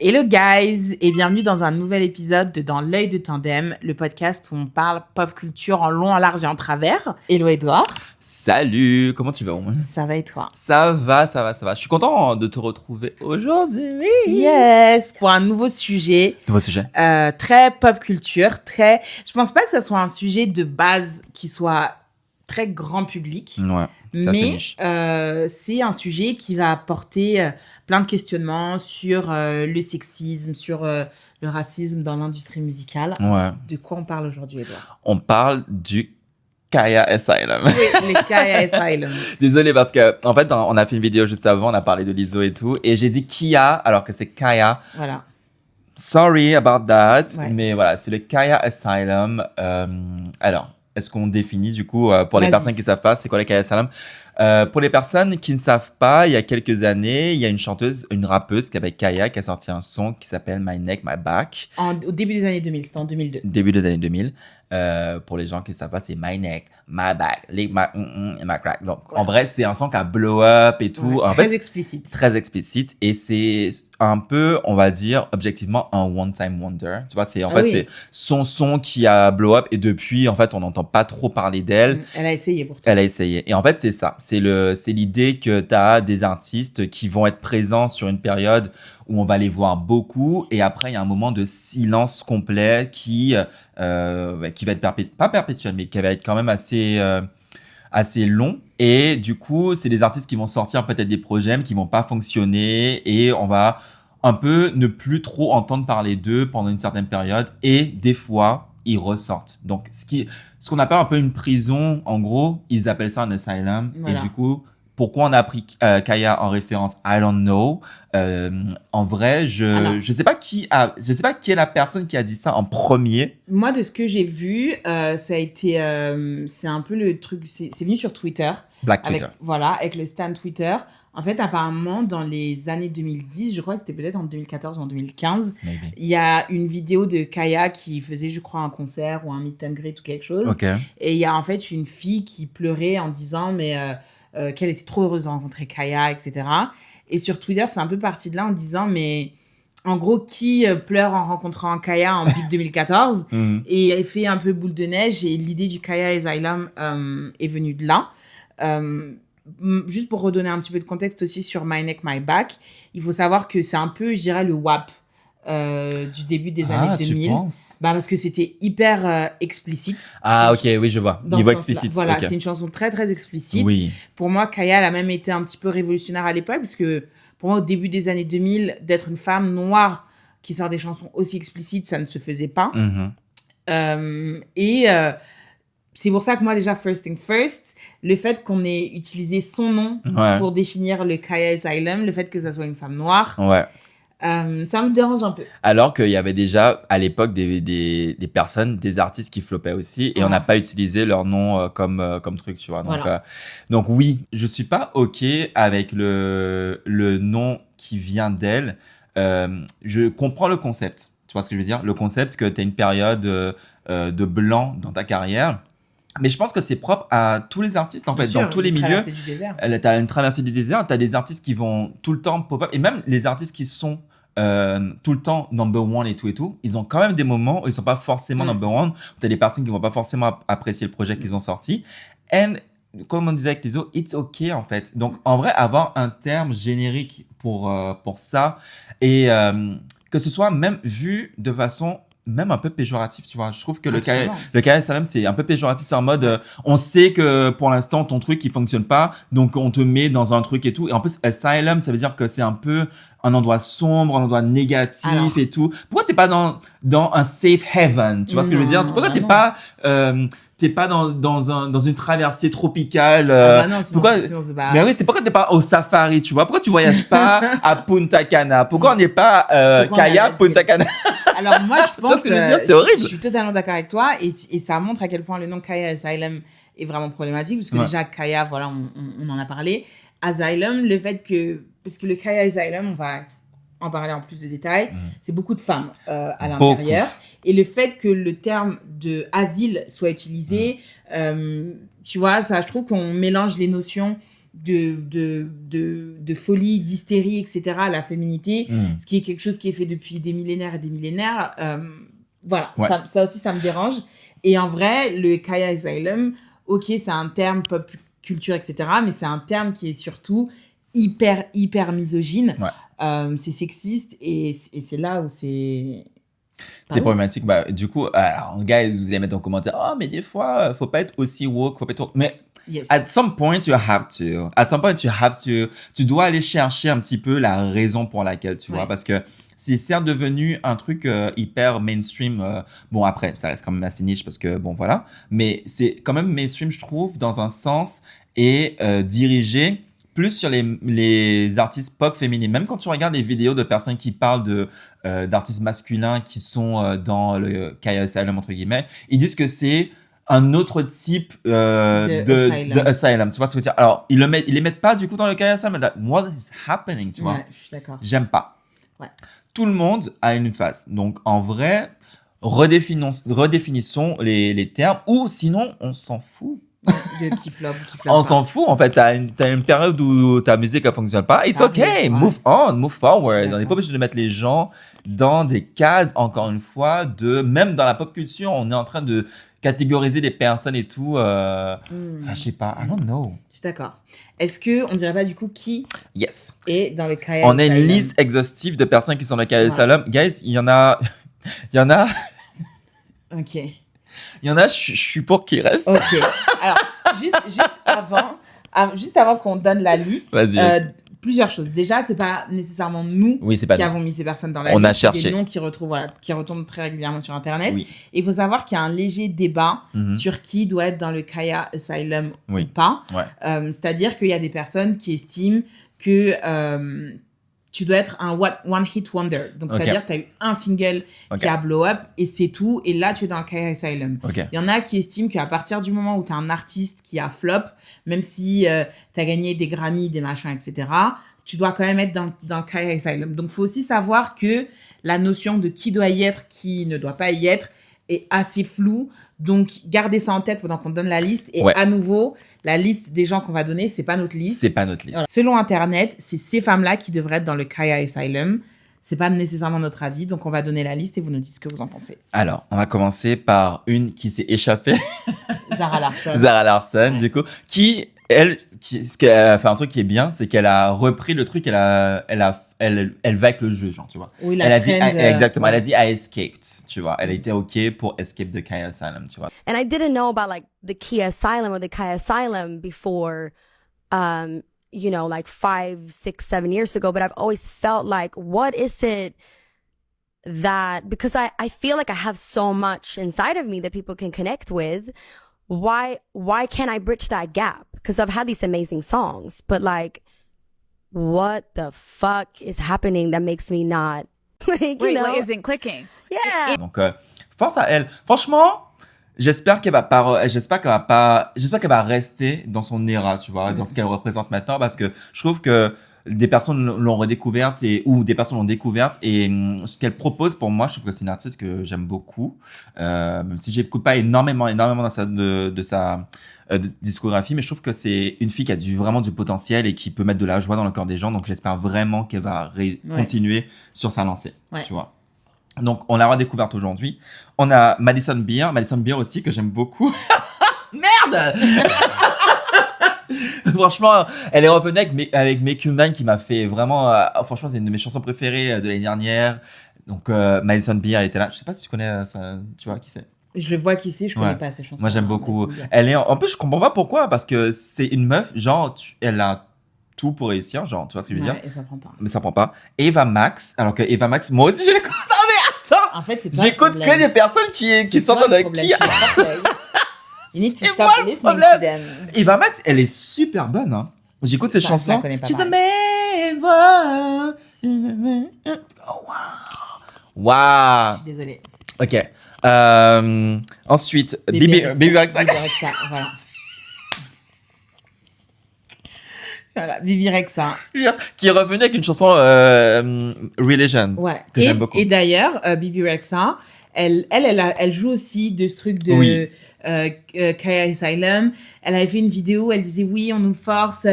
Hello guys et bienvenue dans un nouvel épisode de Dans l'œil de Tandem, le podcast où on parle pop culture en long, en large et en travers. Hello Edouard. Salut, comment tu vas? Ça va et toi? Ça va. Je suis content de te retrouver aujourd'hui. Yes, pour un nouveau sujet. Nouveau sujet. Très pop culture, très... Je pense pas que ce soit un sujet de base qui soit très grand public. Ouais, c'est assez niche. C'est un sujet qui va apporter plein de questionnements sur le sexisme, sur le racisme dans l'industrie musicale. Ouais. De quoi on parle aujourd'hui, Edouard? On parle du Kaya Asylum. Oui, les Kaya Asylum. Désolé parce que en fait on a fait une vidéo juste avant, on a parlé de Lizzo et tout, et j'ai dit Kia alors que c'est Kaya. Voilà. Sorry about that, Ouais. mais voilà, c'est le Kaya Asylum. Alors, est-ce qu'on définit du coup pour les Vas-y. personnes qui savent pas, c'est quoi le Kaya Asylum? Pour les personnes qui ne savent pas, il y a quelques années, il y a une chanteuse, une rappeuse qui s'appelle Kaya qui a sorti un son qui s'appelle My Neck, My Back. Au début des années 2000, c'était en 2002. Début des années 2000. Pour les gens qui ne savent pas, c'est My Neck, My Back, Lick My and My Crack. Donc, Ouais. en vrai, c'est un son qui a blow up et tout. Ouais, En très fait, explicite. très explicite, et c'est un peu, on va dire, objectivement un one time wonder. Tu vois, c'est en Ah fait oui. c'est son son qui a blow up, et depuis en fait on n'entend pas trop parler d'elle. Elle a essayé pourtant. Elle a essayé, et en fait c'est ça, c'est l'idée que tu as des artistes qui vont être présents sur une période où on va les voir beaucoup, et après il y a un moment de silence complet qui va être pas perpétuel, mais qui va être quand même assez long. Et du coup, c'est des artistes qui vont sortir peut-être des projets qui vont pas fonctionner, et on va un peu ne plus trop entendre parler d'eux pendant une certaine période, et des fois ils ressortent. Donc ce qu'on appelle un peu une prison, en gros, ils appellent ça un asylum. Voilà. Et du coup, pourquoi on a pris Kaya en référence? I don't know. En vrai, je sais pas qui est la personne qui a dit ça en premier. Moi, de ce que j'ai vu, ça a été... c'est un peu le truc... C'est venu sur Twitter. Black Twitter. Avec le stan Twitter. En fait, apparemment, dans les années 2010, je crois que c'était peut-être en 2014 ou en 2015, Maybe. il y a une vidéo de Kaya qui faisait, je crois, un concert ou un meet and greet ou quelque chose. Ok. Et il y a en fait une fille qui pleurait en disant qu'elle était trop heureuse de rencontrer Kaya, etc. Et sur Twitter, c'est un peu parti de là en disant, mais en gros, qui pleure en rencontrant Kaya en beat 2014 Mhm. Et elle fait un peu boule de neige, et l'idée du Kaya Asylum est venue de là. Juste pour redonner un petit peu de contexte aussi sur My Neck, My Back, il faut savoir que c'est un peu, je dirais, le WAP du début des années 2000. Tu penses? Parce que c'était hyper explicite. Ah, ok, oui, je vois. Dans Niveau ce sens-là. explicite. Voilà, ok. c'est une chanson très, très explicite. Oui. Pour moi, Kaya, elle a même été un petit peu révolutionnaire à l'époque, parce que pour moi, au début des années 2000, d'être une femme noire qui sort des chansons aussi explicites, ça ne se faisait pas. Mhm. C'est pour ça que moi, déjà, first thing first, le fait qu'on ait utilisé son nom Ouais. pour définir le Kaya Asylum, le fait que ça soit une femme noire, Ouais. ça me dérange un peu. Alors qu'il y avait déjà à l'époque des personnes, des artistes qui floppaient aussi, et on n'a pas utilisé leur nom comme truc, tu vois. Donc, Voilà. donc oui, je suis pas ok avec le nom qui vient d'elle. Je comprends le concept. Tu vois ce que je veux dire? Le concept que tu as une période de blanc dans ta carrière. Mais je pense que c'est propre à tous les artistes, en fait, Bien sûr, dans tous les une milieux. traversée du désert. T'as une traversée du désert, t'as des artistes qui vont tout le temps pop-up, et même les artistes qui sont tout le temps number one et tout, ils ont quand même des moments où ils sont pas forcément number one. T'as des personnes qui vont pas forcément apprécier le projet qu'ils ont sorti. And comme on disait avec les autres, it's okay en fait. Donc en vrai, avoir un terme générique pour ça, et que ce soit même vu de façon même un peu péjorative, tu vois. Je trouve que le Kaya Asylum, c'est un peu péjoratif. C'est en mode, on sait que pour l'instant, ton truc, il fonctionne pas, donc on te met dans un truc et tout. Et en plus, Asylum, ça veut dire que c'est un peu un endroit sombre, un endroit négatif et tout. Pourquoi t'es pas dans un safe haven? Tu vois ce que je veux dire? Pourquoi t'es pas dans une traversée tropicale? Non, sinon c'est pas... Mais oui, pourquoi t'es pas au safari, tu vois? Pourquoi tu voyages pas à Punta Cana? Pourquoi on n'est pas Kaya Punta Cana? Alors moi, je pense que c'est horrible. Je suis totalement d'accord avec toi, et ça montre à quel point le nom Kaya Asylum est vraiment problématique, parce que déjà Kaya, voilà, on en a parlé. Asylum, le fait que... Parce que le Kaya Asylum, on va en parler en plus de détails, c'est beaucoup de femmes à l'intérieur. Et le fait que le terme de asile soit utilisé, tu vois, ça, je trouve qu'on mélange les notions de folie, d'hystérie, etc., la féminité, ce qui est quelque chose qui est fait depuis des millénaires et des millénaires. Voilà, ça aussi, ça me dérange. Et en vrai, le Kaya Asylum, ok, c'est un terme pop culture, etc., mais c'est un terme qui est surtout hyper misogyne. C'est sexiste et c'est là où c'est... C'est problématique. Bah, du coup, alors, guys, vous allez mettre en commentaire, oh, mais des fois, faut pas être aussi woke, faut pas être... Mais at some point, you have to. At some point, you have to. Tu dois aller chercher un petit peu la raison pour laquelle, tu vois, parce que c'est certes devenu un truc hyper mainstream. Bon, après, ça reste quand même assez niche parce que, bon, voilà. Mais c'est quand même mainstream, je trouve, dans un sens, et dirigé plus sur les artistes pop féminines. Même quand tu regardes les vidéos de personnes qui parlent d'artistes masculins qui sont dans le Kaya Asylum, entre guillemets, ils disent que c'est un autre type de asylum. Tu vois ce que je veux dire? Alors, ils les mettent pas du coup dans le Kaya Asylum. What is happening, tu vois? Ouais, je suis d'accord. J'aime pas. Tout le monde a une face. Donc, en vrai, redéfinissons les termes, ou sinon, on s'en fout. De qui flop on s'en fout, en fait. T'as une période où ta musique ne fonctionne pas. It's okay. Move on, move forward. On n'est pas obligé de mettre les gens dans des cases, encore une fois, même dans la pop culture, on est en train de catégoriser des personnes et tout. Enfin, je sais pas. I don't know. Je suis d'accord. Est-ce qu'on dirait pas du coup qui est dans le Kaya On a une liste exhaustive de personnes qui sont dans le Kaya Asylum. Guys, il y en a. Ok. Il y en a, je suis pour qu'ils restent. Ok. Alors, juste avant qu'on donne la liste, plusieurs choses. Déjà, c'est pas nécessairement nous qui avons mis ces personnes dans la liste. On a cherché. Des noms qui retournent très régulièrement sur Internet. Et il faut savoir qu'il y a un léger débat sur qui doit être dans le Kaya Asylum ou pas. C'est-à-dire qu'il y a des personnes qui estiment que tu dois être un one hit wonder. Donc, c'est-à-dire que tu as eu un single qui a blow up et c'est tout. Et là, tu es dans le Kaya Asylum. Il y en a qui estiment qu'à partir du moment où tu as un artiste qui a flop, même si tu as gagné des Grammy, des machins, etc., tu dois quand même être dans le Kaya Asylum. Donc, il faut aussi savoir que la notion de qui doit y être, qui ne doit pas y être, est assez floue. Donc, gardez ça en tête pendant qu'on donne la liste. Et à nouveau, la liste des gens qu'on va donner, c'est pas notre liste. C'est pas notre liste. Voilà. Selon Internet, c'est ces femmes-là qui devraient être dans le Kaya Asylum. C'est pas nécessairement notre avis, donc on va donner la liste et vous nous dites ce que vous en pensez. Alors, on va commencer par une qui s'est échappée. Zara Larsson. Zara Larsson, du coup, elle a fait un truc qui est bien, c'est qu'elle a repris le truc, elle va avec le jeu, genre, tu vois. Oui, elle a dit, exactement, elle a dit I escaped, tu vois. Elle a été OK pour escape the Kaya Asylum, tu vois. And I didn't know about like the Kaya Asylum or the Kaya Asylum before, you know, like 5, 6, 7 years ago, but I've always felt like, what is it that, because I feel like I have so much inside of me that people can connect with. Why can't I bridge that gap? Because I've had these amazing songs, but like, what the fuck is happening that makes me not like, you know, what isn't clicking? Yeah. Donc, force à elle. Franchement, j'espère qu'elle va rester dans son era, tu vois, dans ce qu'elle représente maintenant, parce que je trouve que des personnes l'ont redécouverte ou des personnes l'ont découverte et ce qu'elle propose pour moi, je trouve que c'est une artiste que j'aime beaucoup, même si j'écoute pas énormément de sa discographie, mais je trouve que c'est une fille qui a vraiment du potentiel et qui peut mettre de la joie dans le cœur des gens, donc j'espère vraiment qu'elle va continuer sur sa lancée, tu vois. Donc on l'a redécouverte aujourd'hui. On a Madison Beer aussi que j'aime beaucoup. Merde. Franchement, elle est revenue avec Make You Mine qui m'a fait vraiment... franchement, c'est une de mes chansons préférées de l'année dernière. Donc, Madison Beer, elle était là. Je sais pas si tu connais ça, tu vois qui c'est. Je vois qui c'est, je connais pas ces chansons. Moi, j'aime beaucoup. En plus, je comprends pas pourquoi, parce que c'est une meuf, genre, elle a tout pour réussir, genre, tu vois ce que je veux dire. Et ça prend pas. Mais ça prend pas. Eva Max, alors que Eva Max, moi aussi, je l'écoute. Non, mais attends! En fait, c'est pas j'écoute que des personnes qui sont dans le qui. C'est moi le problème. Eva Max, elle est super bonne. Hein. J'écoute ses chansons. She's a man's woman. Oh, wow. Wow. Je suis désolée. Ok. Ensuite, Bibi Rexha. Voilà. Voilà, Bibi Rexha. Qui est revenue avec une chanson Religion. Ouais. Que j'aime beaucoup. Et d'ailleurs, Bibi Rexha, elle joue aussi de ce truc de Oui. Kaya Asylum. Elle avait fait une vidéo où elle disait oui, on nous force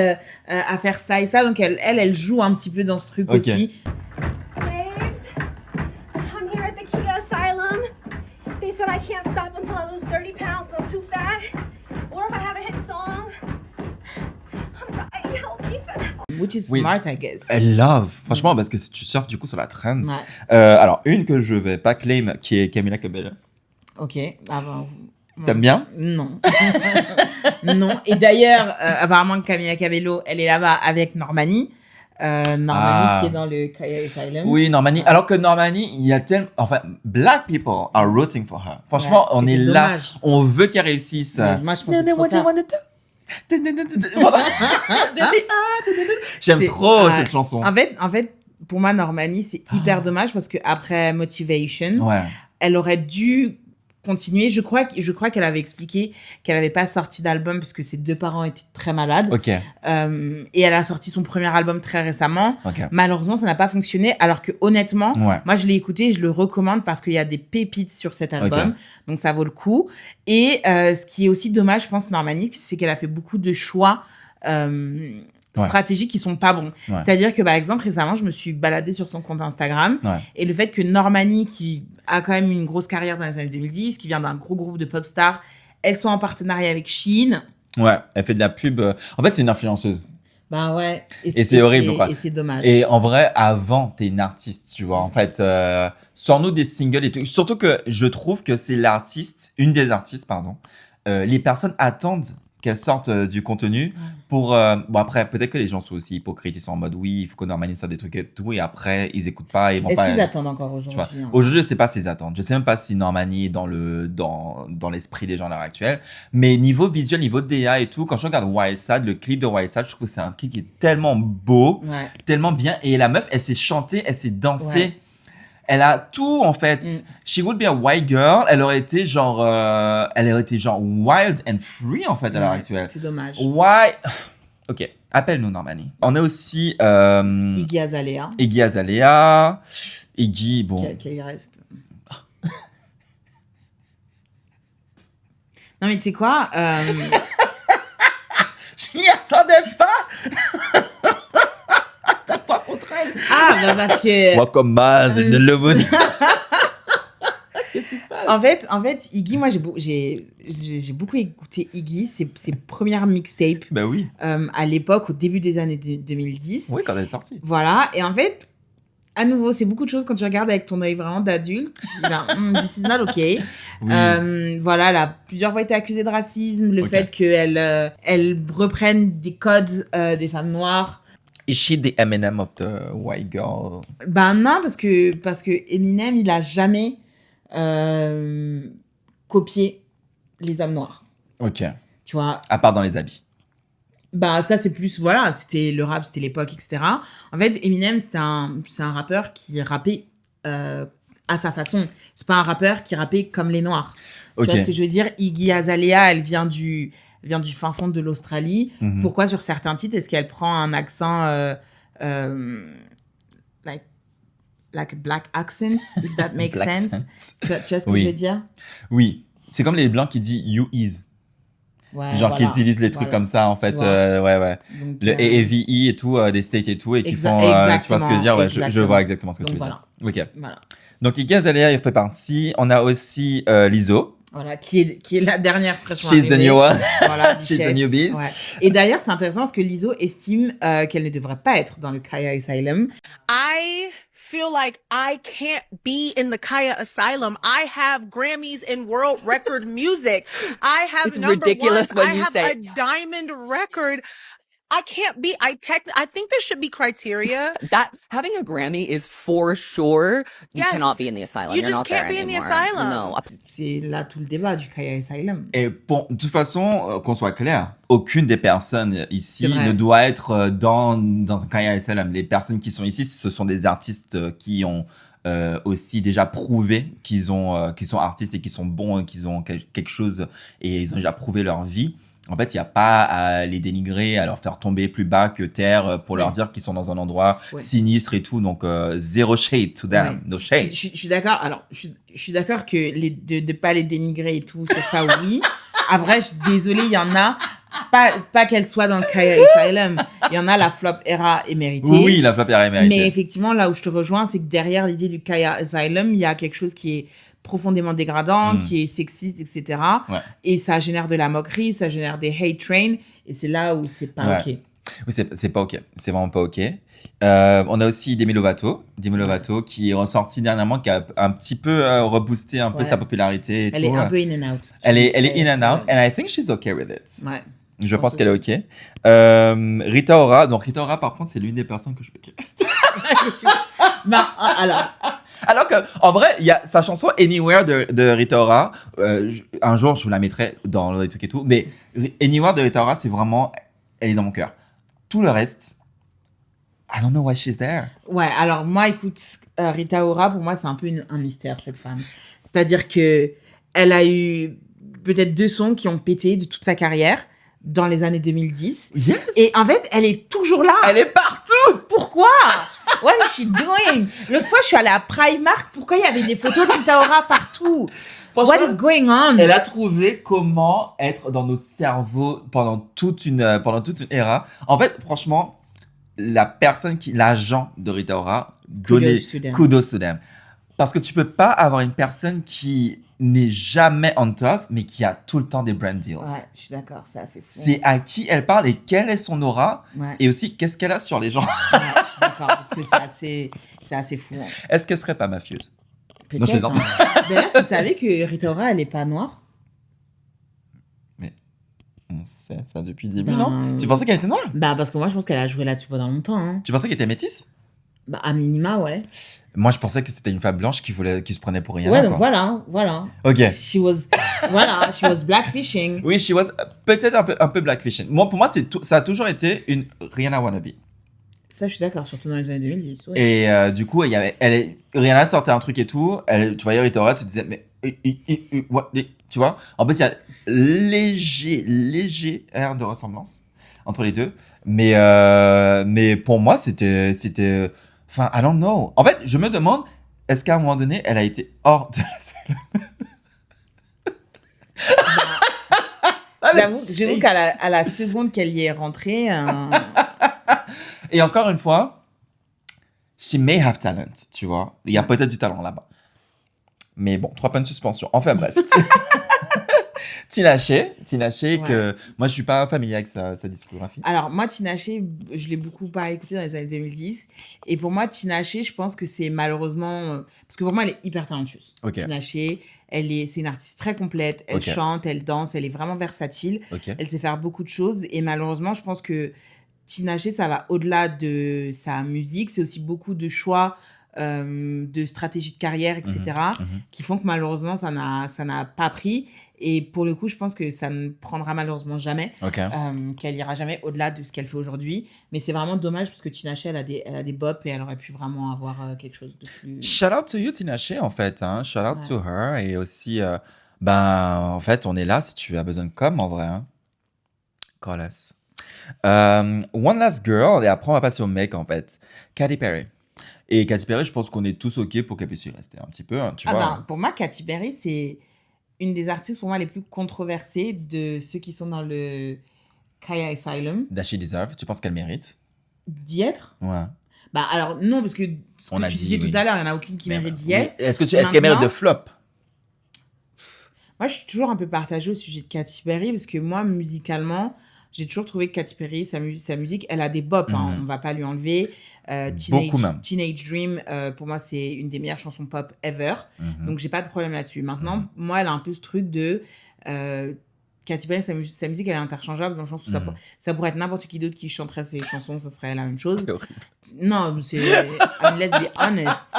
à faire ça et ça. Donc elle joue un petit peu dans ce truc Ok. aussi. Babes, I'm here at the Kia Asylum. They said I can't stop until I lose 30 pounds, so I'm too fat. Or if I have a hit song. I'm dying, help me, send help. Which is Oui. smart, I guess. Elle love. Franchement, parce que si tu surfes du coup sur la trend. Ouais. Alors, une que je vais pas claim, qui est Camila Cabello. Ok. Ah ben, T'aimes bien? Non. Non. Et d'ailleurs, apparemment, Camila Cabello, elle est là-bas avec Normani. Normani qui est dans le Kaya Asylum. Oui, Normani. Alors que Normani, il y a tellement... Enfin, black people are rooting for her. Franchement, Ouais, on et est c'est là. dommage. On veut qu'elle réussisse. Mais moi, je pense que c'est trop tard. J'aime C'est- trop ouais. cette chanson. En fait, pour moi, Normani, c'est hyper dommage parce que après Motivation, Ouais. elle aurait dû continuer. Je crois qu'elle avait expliqué qu'elle n'avait pas sorti d'album parce que ses deux parents étaient très malades. Ok. Et elle a sorti son premier album très récemment. Ok. Malheureusement, ça n'a pas fonctionné. Alors que honnêtement, Ouais. moi, je l'ai écouté, je le recommande parce qu'il y a des pépites sur cet album. Donc, ça vaut le coup. Et ce qui est aussi dommage, je pense, Normani, c'est qu'elle a fait beaucoup de choix stratégiques qui sont pas bons. Ouais. C'est-à-dire que, par exemple, récemment, je me suis baladée sur son compte Instagram. Ouais. Et le fait que Normani, qui a quand même une grosse carrière dans les années 2010, qui vient d'un gros groupe de pop stars, elle soit en partenariat avec Shein. Ouais. Elle fait de la pub. En fait, c'est une influenceuse. Ben ouais. Et c'est horrible, quoi. Et c'est dommage. Et en vrai, avant, t'es une artiste, tu vois. En fait, sors-nous des singles et tout. Surtout que je trouve que c'est une des artistes, pardon. Les personnes attendent qu'elle sorte du contenu pour... bon, après, peut-être que les gens sont aussi hypocrites. Ils sont en mode, oui, il faut qu'on normalise ça, des trucs et tout. Et après, ils écoutent pas. Ils vont Est-ce pas... qu'ils attendent encore tu vois. aujourd'hui hein Aujourd'hui, je sais pas s'ils attendent. Je sais même pas si Normani est dans l'esprit des gens à l'heure actuelle. Mais niveau visuel, niveau DA et tout, quand je regarde Wild Side, le clip de Wild Side, je trouve que c'est un clip qui est tellement beau, Ouais. tellement bien. Et la meuf, elle s'est chantée, elle s'est dansée. Ouais. Elle a tout, en fait. She would be a white girl. Elle aurait été genre wild and free, en fait, à l'heure Ouais, actuelle. c'est dommage. Why? Ok. Appelle-nous, Normani. On a aussi, Iggy Azalea, Iggy Azalea. Iggy, bon. qui reste. Non, mais tu sais quoi Je m'y attendais pas! T'as pas contre elle? Ah, bah parce que... Moi, comme Maz, de Lewood. En fait, Iggy, moi, j'ai beaucoup écouté Iggy, ses premières mixtapes Ben oui. à l'époque, au début des années 2010. Oui, quand elle est sortie. Voilà, et en fait, à nouveau, c'est beaucoup de choses quand tu regardes avec ton œil vraiment d'adulte. This is not okay. Oui. Voilà, elle a plusieurs fois été accusée de racisme, le Ok. fait qu'elle elle reprenne des codes des femmes noires. Is she the Eminem of the white girl? Ben non, parce que Eminem, il a jamais copié les hommes noirs. Ok. Tu vois, À part dans les habits. bah ça c'est plus, voilà, c'était le rap, c'était l'époque, etc. En fait, Eminem, c'est un rappeur qui rappait à sa façon. C'est pas un rappeur qui rappait comme les noirs. Ok. Tu vois ce que je veux dire? Iggy Azalea, elle vient du fin fond de l'Australie. Mhm. Pourquoi sur certains titres, est-ce qu'elle prend un accent like a black accent, if that makes Black sense? sense. Tu vois ce que Oui. je veux dire? Oui. C'est comme les blancs qui disent you is. Ouais, Genre qui voilà. utilisent les trucs Voilà. comme ça, en Tu fait. vois. Ouais. Donc, Le AAVE et tout, des states et tout, et qui font. Exactement, tu vois ce que je veux dire? Ouais, je exactement. vois exactement ce que tu Donc, veux dire. Ok. voilà. Donc, Iggy Azalea, il fait partie. On a aussi Lizzo. Voilà, qui est la dernière fraîchement She's the arrivée. new one. Voilà, She's the Bichette. new beast. Ouais. Et d'ailleurs, c'est intéressant parce que Lizzo estime qu'elle ne devrait pas être dans le Kaya Asylum. I feel like I can't be in the Kaya Asylum. I have Grammys in world record music. I have It's number ridiculous ones. when I you have say- a diamond record. I can't be. I think there should be criteria. That having a Grammy is for sure. You Yes. cannot be in the asylum. You You're just not there can't be in the anymore. asylum. No. C'est là tout le débat du Kaya Asylum. Et bon, de toute façon, qu'on soit clair, aucune des personnes ici C'est vrai. ne doit être dans un Kaya Asylum. Les personnes qui sont ici, ce sont des artistes qui ont aussi déjà prouvé qu'ils sont artistes et qu'ils sont bons et qu'ils ont quelque chose et ils ont déjà prouvé leur vie. En fait, il n'y a pas à les dénigrer, à leur faire tomber plus bas que terre pour leur dire qu'ils sont dans un endroit sinistre et tout. Donc, zéro shade to them. No shade. Je suis d'accord. Alors, je suis d'accord que de pas les dénigrer et tout, sur ça, oui. Après, je suis désolée, il y en a, pas qu'elle soit dans le Kaya Asylum, il y en a, la flop era est méritée. Oui, la flop era est méritée. Mais effectivement, là où je te rejoins, c'est que derrière l'idée du Kaya Asylum, il y a quelque chose qui est profondément dégradant, qui est sexiste, etc. Ouais. Et ça génère de la moquerie, ça génère des hate trains, et c'est là où c'est pas OK. Oui, c'est pas OK. C'est vraiment pas OK. On a aussi Demi Lovato qui est ressortie dernièrement, qui a un petit peu reboosté un peu sa popularité. Elle est un peu in and out. Elle est in and out, and I think she's OK with it. Ouais. Je pense qu'elle est OK. Rita Ora. Donc, Rita Ora, par contre, c'est l'une des personnes que je veux qu'il reste. Alors que, en vrai, il y a sa chanson Anywhere de Rita Ora. Un jour, je vous la mettrai dans le truc et tout. Mais Anywhere de Rita Ora, c'est vraiment, elle est dans mon cœur. Tout le reste, I don't know why she's there. Ouais, alors moi, écoute, Rita Ora, pour moi, c'est un peu un mystère, cette femme. C'est-à-dire que elle a eu peut-être 2 sons qui ont pété de toute sa carrière dans les années 2010. Yes. Et en fait, elle est toujours là. Elle est partout. Pourquoi? What is she doing? L'autre fois, je suis allée à Primark. Pourquoi il y avait des photos de Rita Ora partout? What is going on? Elle a trouvé comment être dans nos cerveaux pendant toute une ère. En fait, franchement, l'agent de Rita Ora, kudos to them. Parce que tu peux pas avoir une personne qui n'est jamais on top, mais qui a tout le temps des brand deals. Ouais, je suis d'accord, c'est assez fou. C'est à qui elle parle et quelle est son aura, ouais. Et aussi qu'est-ce qu'elle a sur les gens. Ouais, je suis d'accord, parce que c'est assez fou. Hein. Est-ce qu'elle serait pas mafieuse? Peut-être. Non, je plaisante. D'ailleurs, tu savais que Rita Ora, elle est pas noire? Mais on sait ça depuis le début, non? Tu pensais qu'elle était noire? Bah, parce que moi, je pense qu'elle a joué là-dessus pendant longtemps. Hein. Tu pensais qu'elle était métisse? Bah, à minima, ouais. Moi, je pensais que c'était une femme blanche qui se prenait pour rien. Ouais, donc voilà. Ok. She was blackfishing. Oui, she was peut-être un peu blackfishing. Moi, pour moi, ça a toujours été une Rihanna wannabe. Ça, je suis d'accord, surtout dans les années 2010. Ouais. Et du coup, Rihanna sortait un truc et tout. Tu voyais Rita Ora, tu te disais, mais tu vois. En plus, il y a léger air de ressemblance entre les deux. Mais pour moi, c'était. Enfin, I don't know. En fait, je me demande, est-ce qu'à un moment donné, elle a été hors de la salle? J'avoue qu'à la seconde qu'elle y est rentrée. Et encore une fois, she may have talent, tu vois. Il y a peut-être du talent là-bas. Mais bon, 3 points de suspension. Enfin bref. Tinashe, ouais. Que moi je suis pas familier avec sa discographie. Alors moi Tinashe, je l'ai beaucoup pas écouté dans les années 2010 et pour moi Tinashe, je pense que c'est malheureusement parce que pour moi elle est hyper talentueuse. Okay. Tinashe, c'est une artiste très complète, elle chante, elle danse, elle est vraiment versatile. Elle sait faire beaucoup de choses et malheureusement, je pense que Tinashe, ça va au-delà de sa musique, c'est aussi beaucoup de choix de stratégie de carrière, etc., qui font que malheureusement, ça n'a pas pris. Et pour le coup, je pense que ça ne prendra malheureusement jamais, qu'elle ira jamais au-delà de ce qu'elle fait aujourd'hui. Mais c'est vraiment dommage parce que Tinashe, elle a des bops et elle aurait pu vraiment avoir quelque chose de plus... Shout out to you, Tinashe, en fait. Hein? Shout out to her. Et aussi, en fait, on est là si tu as besoin de com, en vrai. Hein? Call us. One last girl, et après, on va passer au mec, en fait. Katy Perry. Et Katy Perry, je pense qu'on est tous OK pour qu'elle puisse y rester un petit peu, hein, tu vois. Pour moi, Katy Perry, c'est une des artistes, pour moi, les plus controversées de ceux qui sont dans le Kaya Asylum. That she deserve. Tu penses qu'elle mérite d'y être? Ouais. Alors, non, parce que ce que tu disais tout à l'heure, il n'y en a aucune qui mérite d'y être. Est-ce qu'elle mérite de flop? Moi, je suis toujours un peu partagée au sujet de Katy Perry, parce que moi, musicalement... J'ai toujours trouvé que Katy Perry, sa musique, elle a des bops, hein, on ne va pas lui enlever. Teenage Dream, pour moi, c'est une des meilleures chansons pop ever. Donc, j'ai pas de problème là-dessus. Maintenant, moi, elle a un peu ce truc de... Katy Perry, sa musique, elle est interchangeable dans le sens où ça pourrait être n'importe qui d'autre qui chanterait ses chansons, ça serait la même chose. C'est horrible. Non, c'est... let's be honest.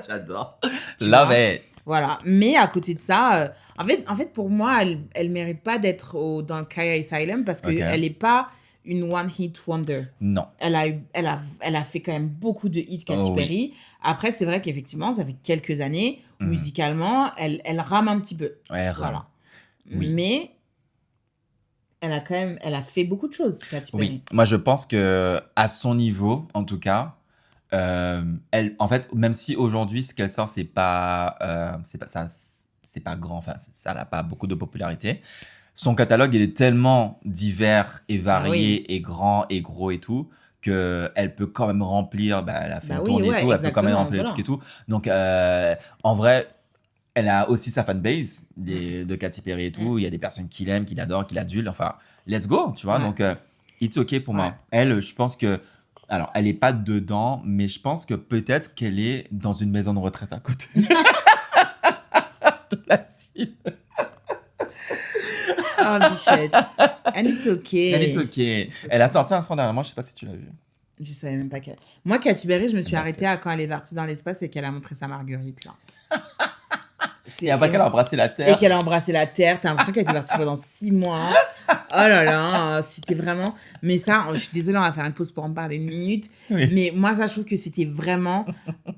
J'adore. Love it. Voilà. Mais à côté de ça, en fait, pour moi, elle mérite pas d'être dans le Kaya Asylum parce qu'elle n'est pas une one-hit wonder. Non. Elle a fait quand même beaucoup de hits, Katy Perry. Oui. Après, c'est vrai qu'effectivement, ça fait quelques années, musicalement, elle rame un petit peu. Ouais, elle rame. Voilà. Oui. Mais elle a fait beaucoup de choses, Katy Perry. Oui, moi je pense que à son niveau, en tout cas, elle, en fait, même si aujourd'hui ce qu'elle sort c'est pas ça, c'est pas grand, enfin ça n'a pas beaucoup de popularité. Son catalogue il est tellement divers et varié et grand et gros et tout que elle peut quand même remplir. Elle a fait une tournée et tout, elle peut quand même remplir les trucs et tout. Donc en vrai. Elle a aussi sa fanbase de Katy Perry et tout. Il y a des personnes qui l'aiment, qui l'adorent, qui l'adulent. Enfin, let's go, tu vois. Donc, it's OK pour moi. Elle, je pense que... Alors, elle n'est pas dedans, mais je pense que peut-être qu'elle est dans une maison de retraite à côté. De la cible. Oh, bichette. And it's OK. And it's OK. Elle a sorti un son dernièrement, je ne sais pas si tu l'as vu. Je savais même pas qu'elle... Moi, Katy Perry, je me suis arrêtée à quand elle est partie dans l'espace et qu'elle a montré sa marguerite, là. Et après qu'elle a embrassé la terre. Et qu'elle a embrassé la terre. T'as l'impression qu'elle était partie pendant 6 mois. Oh là là, c'était vraiment... Mais ça, je suis désolée, on va faire une pause pour en parler une minute. Oui. Mais moi, ça, je trouve que c'était vraiment...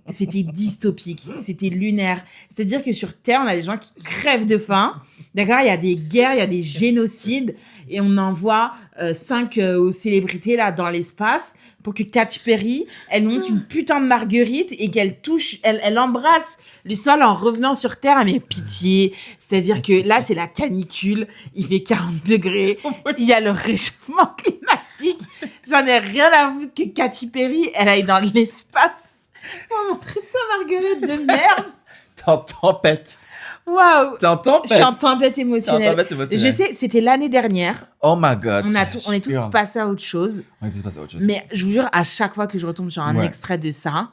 C'était dystopique. C'était lunaire. C'est-à-dire que sur Terre, on a des gens qui crèvent de faim. D'accord, il y a des guerres, il y a des génocides. Et on envoie 5 célébrités là dans l'espace pour que Katy Perry, elle monte une putain de marguerite et qu'elle touche... Elle embrasse le sol en revenant sur Terre. Mais pitié. C'est-à-dire que là, c'est la canicule. Il fait 40 degrés. Il y a le réchauffement climatique. J'en ai rien à foutre que Katy Perry, elle aille dans l'espace. On va montrer sa marguerite de merde. T'es en tempête. Waouh. T'es en tempête. Je suis en tempête émotionnelle. Je sais, c'était l'année dernière. Oh my God. On est tous passés à autre chose. On est tous passés à autre chose. Mais je vous jure, à chaque fois que je retombe sur un extrait de ça,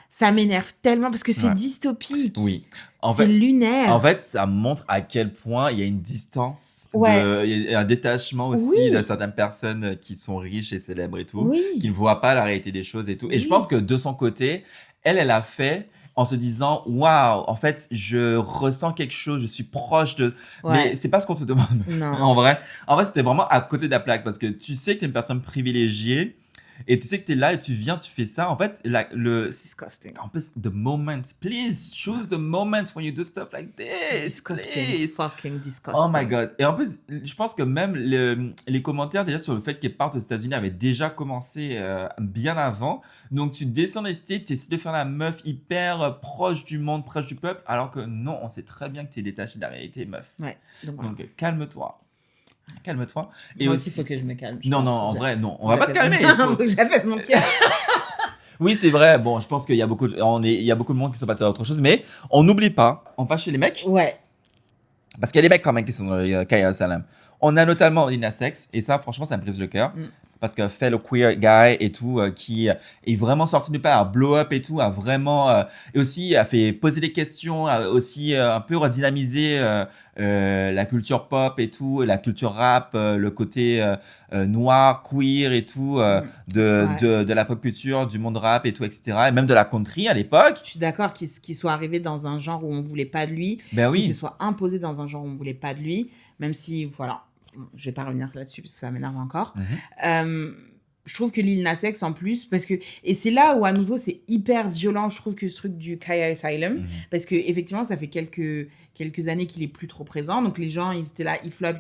ça m'énerve tellement parce que c'est dystopique. Oui. C'est lunaire. En fait, ça montre à quel point il y a une distance, Ouais. il y a un détachement aussi de certaines personnes qui sont riches et célèbres et tout, qui ne voient pas la réalité des choses et tout. Et je pense que de son côté, elle a fait en se disant waouh, en fait, je ressens quelque chose, je suis proche de. Mais c'est pas ce qu'on te demande. Non. En vrai, c'était vraiment à côté de la plaque parce que tu sais que tu es une personne privilégiée. Et tu sais que tu es là et tu viens, tu fais ça. En fait, disgusting. En plus, the moment. Please choose the moment when you do stuff like this. Disgusting. Please. Fucking disgusting. Oh my God. Et en plus, je pense que même les commentaires déjà sur le fait qu'elle parte aux États-Unis avaient déjà commencé bien avant. Donc, tu descends les States, tu essaies de faire la meuf hyper proche du monde, proche du peuple. Alors que non, on sait très bien que tu es détaché de la réalité, meuf. Ouais. Donc calme-toi. Calme-toi. Et moi aussi, il faut que je me calme. Non, en vrai, non. On va pas se calmer. Il faut que j'apaise mon cœur. Oui, c'est vrai. Bon, je pense qu'il y a beaucoup de monde qui sont passés à autre chose. Mais on n'oublie pas. On va chez les mecs. Ouais. Parce qu'il y a des mecs quand même qui sont dans le Kaya Salam. On a notamment Lil Nas X. Et ça, franchement, ça me brise le cœur. Parce que fellow queer guy et tout, qui est vraiment sorti de part, blow up et tout, a vraiment... et aussi, a fait poser des questions, a aussi un peu redynamisé la culture pop et tout, la culture rap, le côté noir, queer et tout, de la pop culture, du monde rap et tout, etc. Et même de la country à l'époque. Je suis d'accord qu'il soit arrivé dans un genre où on voulait pas de lui. Ben oui. Qu'il se soit imposé dans un genre où on voulait pas de lui. Même si, voilà... Je vais pas revenir là-dessus parce que ça m'énerve encore. Je trouve que Lil Nas X en plus, parce que... Et c'est là où à nouveau c'est hyper violent, je trouve, que ce truc du Kaya Asylum. Parce que effectivement ça fait quelques années qu'il est plus trop présent. Donc les gens, ils étaient là, il flop.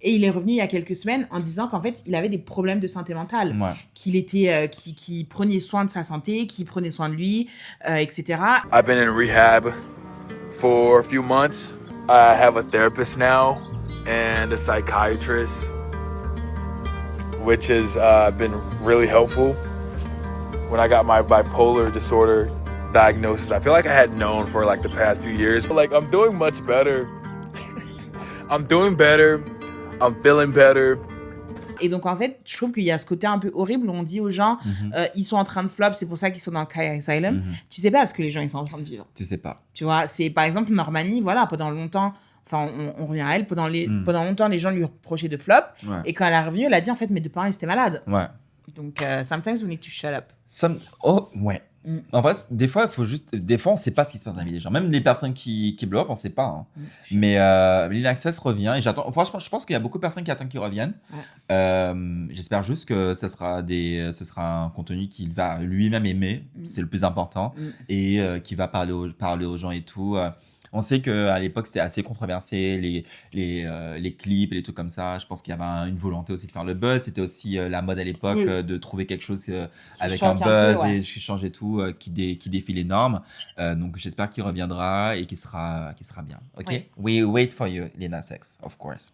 Et il est revenu il y a quelques semaines en disant qu'en fait, il avait des problèmes de santé mentale. Qu'il était... qui prenait soin de sa santé, qui prenait soin de lui, etc. I've been in rehab for a few months. I have a therapist now. And a psychiatrist, which has been really helpful. When I got my bipolar disorder diagnosis, I feel like I had known for like the past few years. Like, I'm doing much better. I'm doing better. I'm feeling better. Et donc, en fait, je trouve qu'il y a ce côté un peu horrible où on dit aux gens, ils sont en train de flop, c'est pour ça qu'ils sont dans le Kaya Asylum. Tu sais pas ce que les gens ils sont en train de vivre. Tu sais pas. Tu vois, c'est par exemple Normani, voilà, pendant longtemps... Enfin, on revient à elle. Pendant longtemps, les gens lui reprochaient de flop. Et quand elle est revenue, elle a dit, en fait, mes deux parents, ils étaient malades. Donc, sometimes we need to shut up. En vrai, des fois, on ne sait pas ce qui se passe dans la vie des gens. Même les personnes qui blow up, on ne sait pas. Mais Lil Nas X revient. Et j'attends. Franchement, je pense qu'il y a beaucoup de personnes qui attendent qu'il revienne. J'espère juste que ce sera un contenu qu'il va lui-même aimer. C'est le plus important. Et qui va parler aux gens et tout. On sait qu'à l'époque, c'était assez controversé, les clips et les trucs comme ça. Je pense qu'il y avait une volonté aussi de faire le buzz. C'était aussi la mode à l'époque Oui. de trouver quelque chose avec change un un peu, buzz ouais. et qui change et tout, qui défie les normes. Donc, j'espère qu'il reviendra et qu'il sera bien. OK? Ouais. We wait for you, Lil Nas X, of course.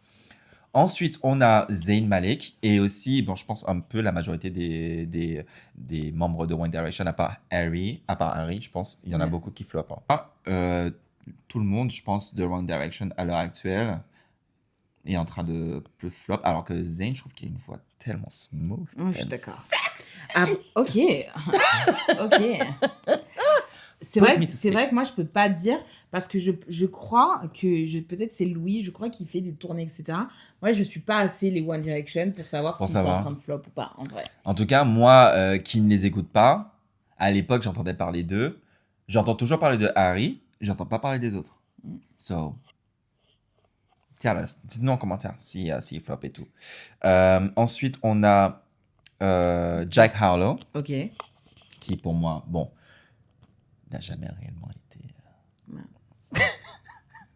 Ensuite, on a Zayn Malik et aussi, bon, je pense un peu la majorité des membres de One Direction, à part Harry, je pense, il y en a Ouais. beaucoup qui flopent. Tout le monde, je pense, de One Direction à l'heure actuelle est en train de flop, alors que Zayn, je trouve qu'il a une voix tellement smooth. Je suis and d'accord. sexy. Ah, ok. Ok. C'est Put vrai, me to c'est sleep. vrai que moi, je peux pas dire, parce que je crois que, peut-être c'est Louis, je crois qu'il fait des tournées, etc. Moi, je suis pas assez les One Direction pour savoir Pour s'ils sont en savoir. train de flop ou pas, en vrai. En tout cas, moi, qui ne les écoute pas, à l'époque, j'entendais parler d'eux. J'entends toujours parler de Harry. J'entends pas parler des autres. So, dites-nous en commentaire si flop et tout. Ensuite, on a Jack Harlow, Ok. qui pour moi, bon, n'a jamais réellement été...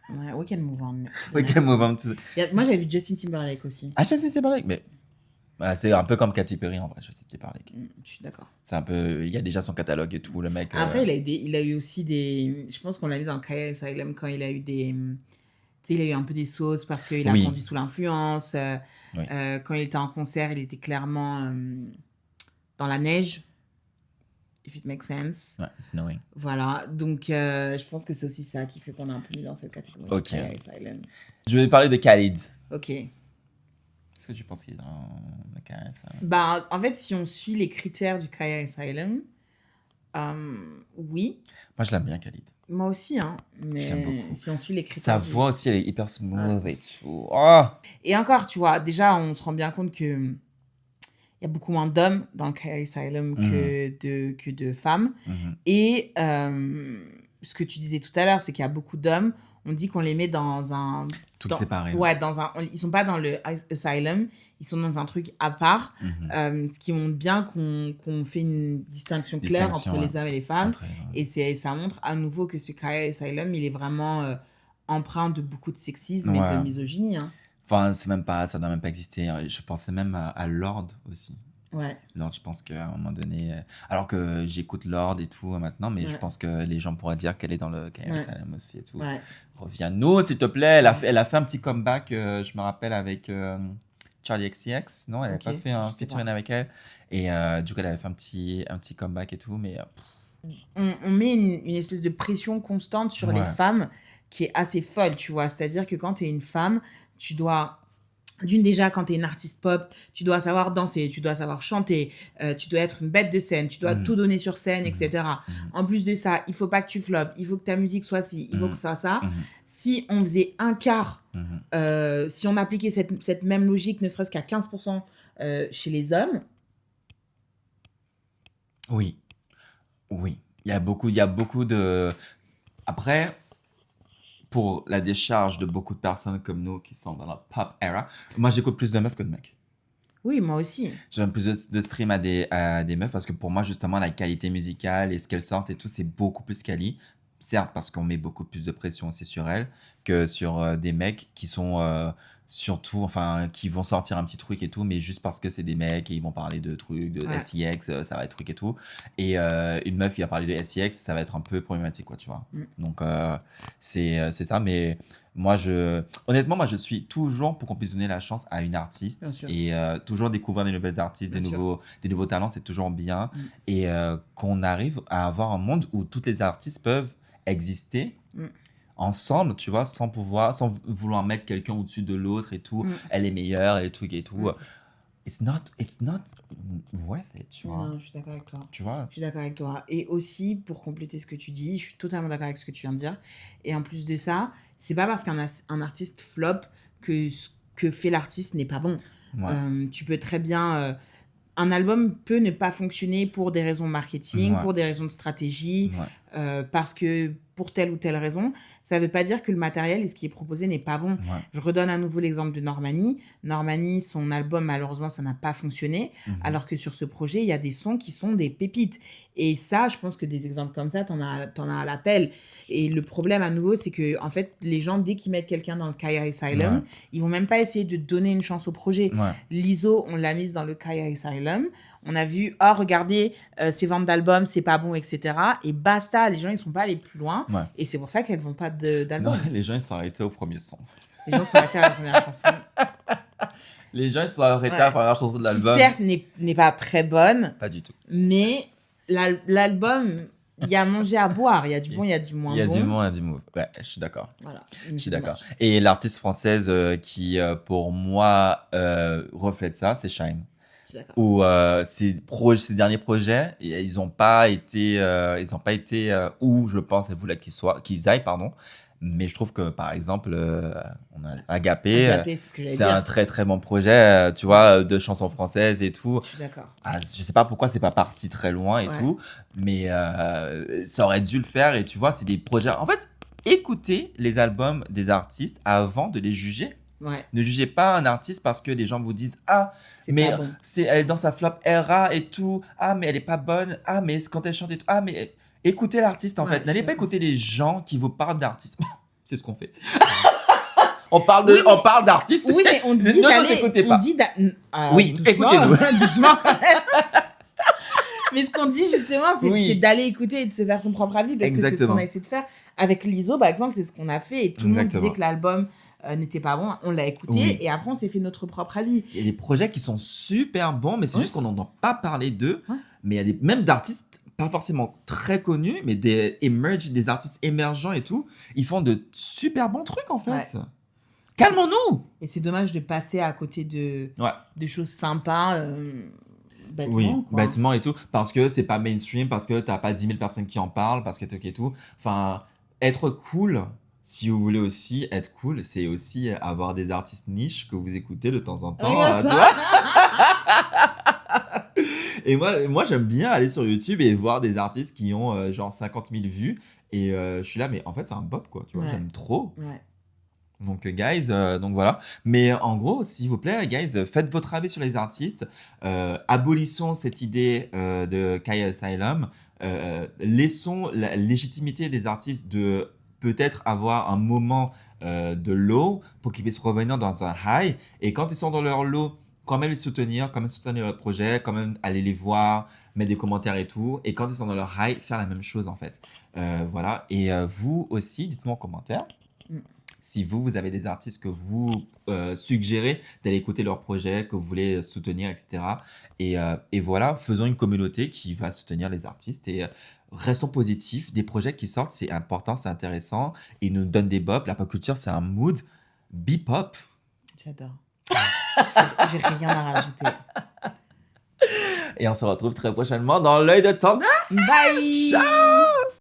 Ouais, we can move on. We can move on to... Moi, j'avais vu Justin Timberlake aussi. Ah, Justin Timberlake, mais... c'est un peu comme Katy Perry, en vrai, Justin Timberlake. Je suis d'accord. C'est un peu... Il y a déjà son catalogue et tout, le mec... Après, il a eu aussi des... Je pense qu'on l'a vu dans Kaya Asylum quand il a eu des... Tu sais, il a eu un peu des sauces parce qu'il a Oui. conduit sous l'influence. Oui. Quand il était en concert, il était clairement dans la neige. If it makes sense. Ouais, Snowing. Voilà. Donc, je pense que c'est aussi ça qui fait qu'on est un peu mis dans cette catégorie. Ok. Kaya Asylum. Je vais parler de Khalid. Ok. Est-ce que tu penses qu'il est dans le Kaya Asylum? Bah, en fait, si on suit les critères du Kaya Asylum, oui. Moi, je l'aime bien, Khalid. Moi aussi, hein. Mais Je l'aime beaucoup. si on suit les critères. Sa du- voix aussi, elle est hyper smooth et tout. Oh! Et encore, tu vois, déjà, on se rend bien compte que il y a beaucoup moins d'hommes dans le Kaya Asylum que de femmes. Mhm. Et ce que tu disais tout à l'heure, c'est qu'il y a beaucoup d'hommes. On dit qu'on les met dans un... Tout dans- séparé. Ouais, ils sont pas dans le asylum, ils sont dans un truc à part. Mhm. Ce qui montre bien qu'on fait une distinction claire Distinction, entre ouais. les hommes et les femmes. Entre les- Et ça montre à nouveau que ce Kaya Asylum, il est vraiment empreint de beaucoup de sexisme et Ouais. de misogynie. Hein. Enfin, c'est même pas, ça doit même pas exister. Je pensais même à Lord aussi. Ouais. Lord, je pense qu'à un moment donné, alors que j'écoute Lord et tout maintenant, mais je Ouais. pense que les gens pourraient dire qu'elle est dans le Kaya Ouais. Asylum aussi et tout. Ouais. Reviens-nous, s'il te plaît. Elle a fait un petit comeback, je me rappelle, avec Charlie XCX. Non, elle n'avait Ok, pas fait un je sais featuring pas. avec elle. Et du coup, elle avait fait un petit comeback et tout, mais On met une espèce de pression constante sur les Ouais. femmes qui est assez folle, tu vois. C'est-à-dire que quand tu es une femme, tu dois... Déjà, quand tu es une artiste pop, tu dois savoir danser, tu dois savoir chanter, tu dois être une bête de scène, tu dois Mhm. tout donner sur scène, Mhm. etc. Mhm. En plus de ça, il faut pas que tu floppes, il faut que ta musique soit ci, il faut Mhm. que ça soit ça. Mhm. Si on faisait un quart, Mhm. si on appliquait cette même logique, ne serait-ce qu'à 15% chez les hommes, Oui. Oui. Il y a beaucoup de... Après, pour la décharge de beaucoup de personnes comme nous qui sont dans la pop era, moi, j'écoute plus de meufs que de mecs. oui, moi aussi. Je donne plus de stream à des meufs parce que pour moi, justement, la qualité musicale et ce qu'elles sortent et tout, c'est beaucoup plus quali. Certes, parce qu'on met beaucoup plus de pression aussi sur elles que sur des mecs qui sont surtout, enfin, qui vont sortir un petit truc et tout, mais juste parce que c'est des mecs et ils vont parler de trucs, de Ouais. SIX, ça va être truc et tout. Et une meuf qui va parler de SIX, ça va être un peu problématique, quoi, tu vois. Donc, c'est ça, mais moi, honnêtement, moi, je suis toujours pour qu'on puisse donner la chance à une Bien artiste sûr. et toujours découvrir des nouvelles artistes, Bien sûr. des nouveaux talents, c'est toujours bien. Et qu'on arrive à avoir un monde où toutes les artistes peuvent exister ensemble, tu vois, sans vouloir mettre quelqu'un au-dessus de l'autre et tout. Elle est meilleure et les trucs et tout. It's not worth it, tu vois. Non, je suis d'accord avec toi. Tu vois. Je suis d'accord avec toi. Et aussi, pour compléter ce que tu dis, je suis totalement d'accord avec ce que tu viens de dire. Et en plus de ça, c'est pas parce qu'un artiste flop que ce que fait l'artiste n'est pas bon. Ouais. Tu peux très bien... un album peut ne pas fonctionner pour des raisons marketing, Ouais. pour des raisons de stratégie, Ouais. parce que pour telle ou telle raison, ça ne veut pas dire que le matériel et ce qui est proposé n'est pas bon. Ouais. Je redonne à nouveau l'exemple de Normani. Normani, son album, malheureusement, ça n'a pas fonctionné, alors que sur ce projet, il y a des sons qui sont des pépites. Et ça, je pense que des exemples comme ça, t'en as à l'appel. Et le problème, à nouveau, c'est que en fait, les gens, dès qu'ils mettent quelqu'un dans le Kaya Asylum, ils vont même pas essayer de donner une chance au projet. Ouais. Lizzo, on l'a mise dans le Kaya Asylum. On a vu, oh, regardez, ses ventes d'albums, c'est pas bon, etc. Et basta, les gens, ils sont pas allés plus loin. Ouais. Et c'est pour ça qu'elles vont pas d'album. Non, les gens, ils sont arrêtés au premier son. Les gens sont arrêtés à la première chanson. Les gens, ils sont arrêtés à la première chanson de Qui, l'album. certes, n'est pas très bonne, Pas du tout. mais l'album, il y a à manger à boire. Il y a du bon, il y a du moins bon. Il y a du bon, il y a du mauvais. Ouais, je suis d'accord. Voilà. Je suis d'accord. Et l'artiste française qui, pour moi, reflète ça, c'est Shy'm. Je suis d'accord. Où ses derniers projets, ils n'ont pas été, où je pense elle voulait qu'ils aillent, pardon. Mais je trouve que, par exemple, on a Agapé, Agapé, c'est ce que j'allais c'est dire. un très très bon projet, tu vois, de chansons françaises et tout. Je suis d'accord. Ah, je sais pas pourquoi c'est pas parti très loin et Ouais. tout, mais ça aurait dû le faire. Et tu vois, c'est des projets. En fait, écoutez les albums des artistes avant de les juger. Ouais, Ne jugez pas un artiste parce que les gens vous disent ah c'est mais pas bon. elle est dans sa flop era et tout, ah mais elle est pas bonne, ah mais quand elle chante et tout, ah mais écoutez l'artiste en Ouais, fait. N'allez je pas suis écouter les gens qui vous parlent d'artistes. C'est ce qu'on fait. on parle d'artistes. Oui, mais on dit Ne nous d'aller... écoutez on pas. dit Oui, doucement, écoutez-nous. doucement quand même. Mais ce qu'on dit justement, c'est Oui. c'est d'aller écouter et de se faire son propre avis, parce que c'est ce Exactement. qu'on a essayé de faire. Avec Lizzo, par exemple, c'est ce qu'on a fait. Et tout le monde Exactement. disait que l'album n'était pas bon. On l'a écouté Oui. et après, on s'est fait notre propre avis. Il y a des projets qui sont super bons, mais c'est Ouais. juste qu'on n'entend pas parler d'eux. Ouais. Mais il y a même d'artistes pas forcément très connus, mais des artistes émergents et tout. Ils font de super bons trucs en fait. Ouais. Calmons-nous. Et c'est dommage de passer à côté de choses sympas, bêtement. Oui, quoi. bêtement et tout. Parce que c'est pas mainstream, parce que t'as pas 10 000 personnes qui en parlent, parce que truc et tout. Enfin, être cool, si vous voulez aussi être cool, c'est aussi avoir des artistes niches que vous écoutez de temps en temps. Regarde tu ça. vois. Et moi j'aime bien aller sur YouTube et voir des artistes qui ont genre 50 000 vues. Et je suis là, mais en fait, c'est un bop, quoi. Tu vois, Ouais. j'aime trop. Ouais. Donc, guys, donc voilà. Mais en gros, s'il vous plaît, guys, faites votre avis sur les artistes. Abolissons cette idée de Kaya Asylum. Laissons la légitimité des artistes de peut-être avoir un moment de low pour qu'ils puissent revenir dans un high. Et quand ils sont dans leur low, quand même les soutenir, quand même soutenir leur projet, quand même aller les voir, mettre des commentaires et tout. Et quand ils sont dans leur high, faire la même chose en fait. Voilà. Et vous aussi, dites-nous en commentaire. Si vous avez des artistes que vous suggérez d'aller écouter leurs projets, que vous voulez soutenir, etc. Et voilà, faisons une communauté qui va soutenir les artistes et restons positifs. Des projets qui sortent, c'est important, c'est intéressant. Ils nous donnent des bops. La pop culture, c'est un mood. Bebop. J'adore. J'ai rien à rajouter. Et on se retrouve très prochainement dans l'œil de Tandra. Bye. Ciao.